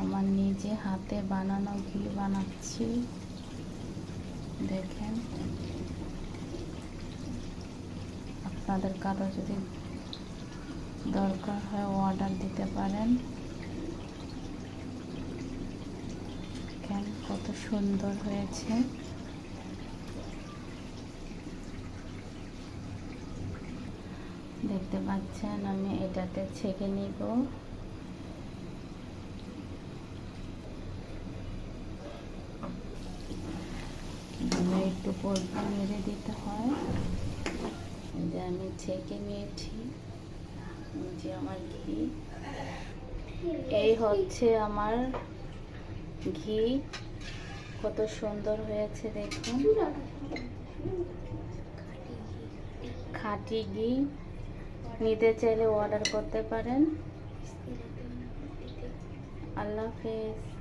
আমার নিজে হাতে বানানো ঘি বানাচ্ছি, দেখেন। আপনাদের কারো যদি দরকার হয় অর্ডার দিতে পারেন। দেখেন কত সুন্দর হয়েছে। দেখতে পাচ্ছেন আমি এটাতে ছেঁকে নিব। একটু পরপর মেরে দিতে হয়। যে আমি ছেঁকে নিয়েছি, যে আমার ঘি, এই হচ্ছে আমার ঘি। কত সুন্দর হয়েছে দেখুন, খাঁটি ঘি। নিতে চাইলে অর্ডার করতে পারেন। আল্লাহ হাফেজ।